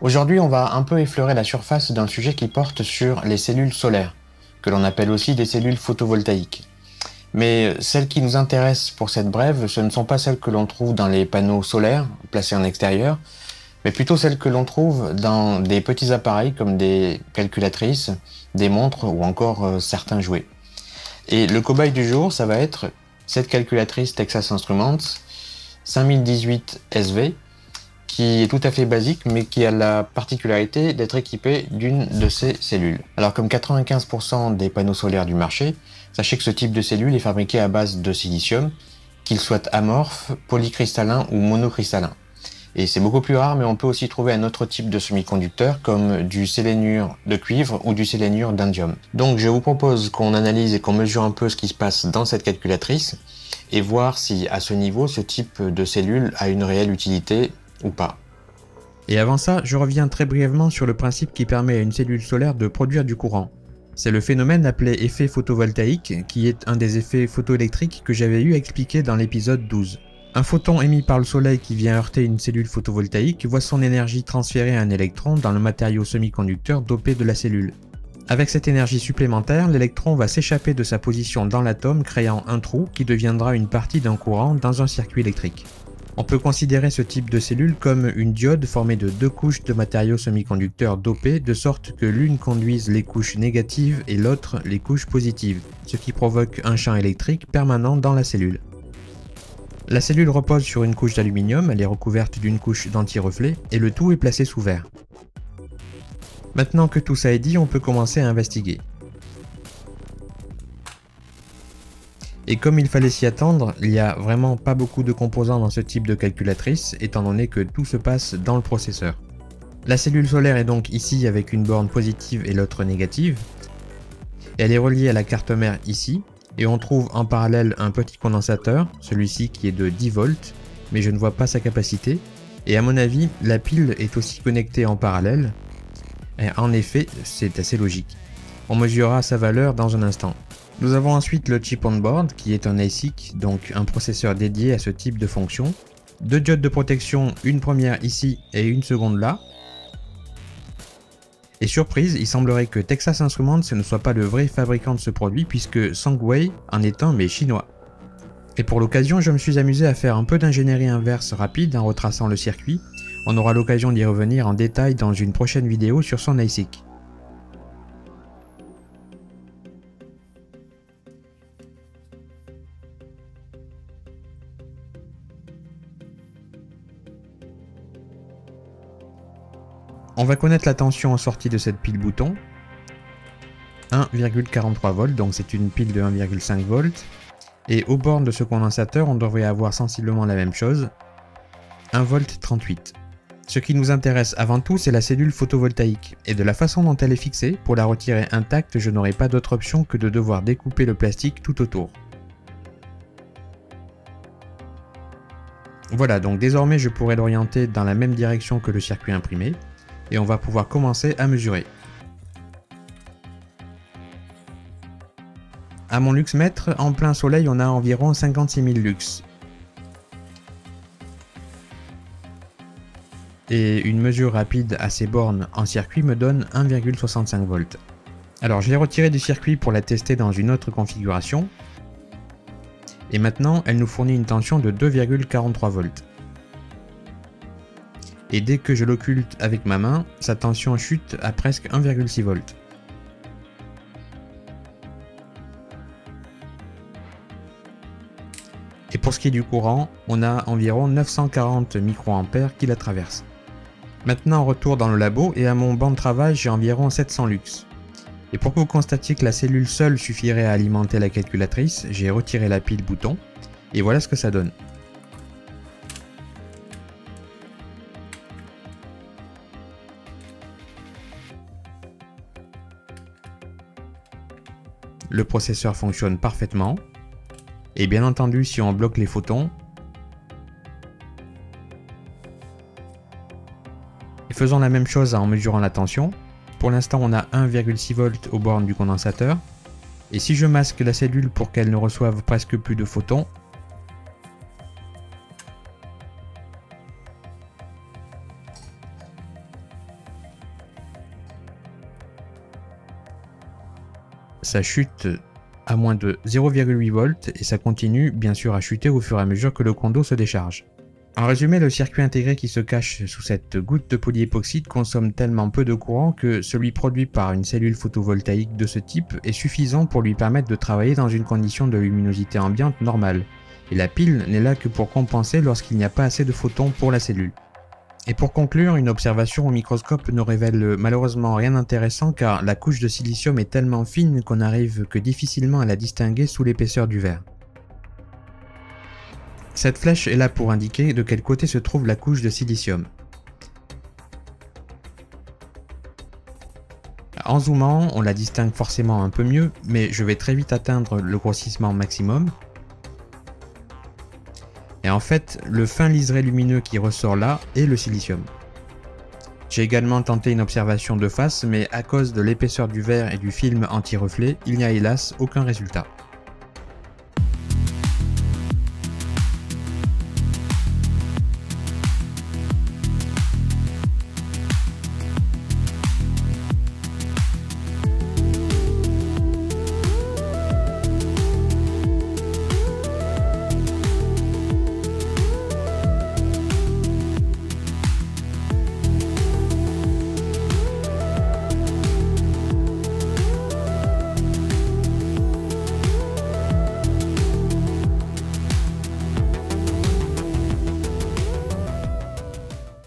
Aujourd'hui, on va un peu effleurer la surface d'un sujet qui porte sur les cellules solaires, que l'on appelle aussi des cellules photovoltaïques. Mais celles qui nous intéressent pour cette brève, ce ne sont pas celles que l'on trouve dans les panneaux solaires placés en extérieur, mais plutôt celles que l'on trouve dans des petits appareils comme des calculatrices, des montres ou encore certains jouets. Et le cobaye du jour, ça va être cette calculatrice Texas Instruments 5018 SV, qui est tout à fait basique, mais qui a la particularité d'être équipée d'une de ces cellules. Alors comme 95% des panneaux solaires du marché, sachez que ce type de cellule est fabriqué à base de silicium, qu'il soit amorphe, polycristallin ou monocristallin. Et c'est beaucoup plus rare, mais on peut aussi trouver un autre type de semi-conducteur comme du sélénure de cuivre ou du sélénure d'indium. Donc je vous propose qu'on analyse et qu'on mesure un peu ce qui se passe dans cette calculatrice et voir si à ce niveau ce type de cellule a une réelle utilité ou pas. Et avant ça, je reviens très brièvement sur le principe qui permet à une cellule solaire de produire du courant. C'est le phénomène appelé effet photovoltaïque, qui est un des effets photoélectriques que j'avais eu à expliquer dans l'épisode 12. Un photon émis par le soleil qui vient heurter une cellule photovoltaïque voit son énergie transférée à un électron dans le matériau semi-conducteur dopé de la cellule. Avec cette énergie supplémentaire, l'électron va s'échapper de sa position dans l'atome, créant un trou qui deviendra une partie d'un courant dans un circuit électrique. On peut considérer ce type de cellule comme une diode formée de deux couches de matériaux semi-conducteurs dopés de sorte que l'une conduise les couches négatives et l'autre les couches positives, ce qui provoque un champ électrique permanent dans la cellule. La cellule repose sur une couche d'aluminium, elle est recouverte d'une couche d'anti-reflet et le tout est placé sous verre. Maintenant que tout ça est dit, on peut commencer à investiguer. Et comme il fallait s'y attendre, il n'y a vraiment pas beaucoup de composants dans ce type de calculatrice, étant donné que tout se passe dans le processeur. La cellule solaire est donc ici avec une borne positive et l'autre négative. Elle est reliée à la carte mère ici, et on trouve en parallèle un petit condensateur, celui-ci qui est de 10 volts, mais je ne vois pas sa capacité. Et à mon avis, la pile est aussi connectée en parallèle. Et en effet, c'est assez logique. On mesurera sa valeur dans un instant. Nous avons ensuite le chip on board qui est un ASIC, donc un processeur dédié à ce type de fonction. Deux diodes de protection, une première ici et une seconde là. Et surprise, il semblerait que Texas Instruments ne soit pas le vrai fabricant de ce produit puisque Sangway en est un mais chinois. Et pour l'occasion, je me suis amusé à faire un peu d'ingénierie inverse rapide en retraçant le circuit. On aura l'occasion d'y revenir en détail dans une prochaine vidéo sur son ASIC. On va connaître la tension en sortie de cette pile bouton. 1,43 volts, donc c'est une pile de 1,5 volts. Et aux bornes de ce condensateur, on devrait avoir sensiblement la même chose. 1 volt 38. Ce qui nous intéresse avant tout, c'est la cellule photovoltaïque. Et de la façon dont elle est fixée, pour la retirer intacte, je n'aurai pas d'autre option que de devoir découper le plastique tout autour. Voilà, donc désormais je pourrai l'orienter dans la même direction que le circuit imprimé. Et on va pouvoir commencer à mesurer. À mon luxmètre, en plein soleil, on a environ 56 000 lux. Et une mesure rapide à ces bornes en circuit me donne 1,65 volts. Alors je l'ai retirée du circuit pour la tester dans une autre configuration. Et maintenant, elle nous fournit une tension de 2,43 volts. Et dès que je l'occulte avec ma main, sa tension chute à presque 1,6 volts. Et pour ce qui est du courant, on a environ 940 microampères qui la traversent. Maintenant retour dans le labo et à mon banc de travail j'ai environ 700 lux. Et pour que vous constatiez que la cellule seule suffirait à alimenter la calculatrice, j'ai retiré la pile bouton et voilà ce que ça donne. Le processeur fonctionne parfaitement. Et bien entendu, si on bloque les photons, et faisons la même chose en mesurant la tension. Pour l'instant, on a 1,6 volts aux bornes du condensateur. Et si je masque la cellule pour qu'elle ne reçoive presque plus de photons, ça chute à moins de 0,8 volts et ça continue bien sûr à chuter au fur et à mesure que le coin d'eau se décharge. En résumé, le circuit intégré qui se cache sous cette goutte de polyépoxyde consomme tellement peu de courant que celui produit par une cellule photovoltaïque de ce type est suffisant pour lui permettre de travailler dans une condition de luminosité ambiante normale. Et la pile n'est là que pour compenser lorsqu'il n'y a pas assez de photons pour la cellule. Et pour conclure, une observation au microscope ne révèle malheureusement rien d'intéressant car la couche de silicium est tellement fine qu'on n'arrive que difficilement à la distinguer sous l'épaisseur du verre. Cette flèche est là pour indiquer de quel côté se trouve la couche de silicium. En zoomant, on la distingue forcément un peu mieux, mais je vais très vite atteindre le grossissement maximum. Et en fait, le fin liseré lumineux qui ressort là est le silicium. J'ai également tenté une observation de face, mais à cause de l'épaisseur du verre et du film anti-reflet, il n'y a hélas aucun résultat.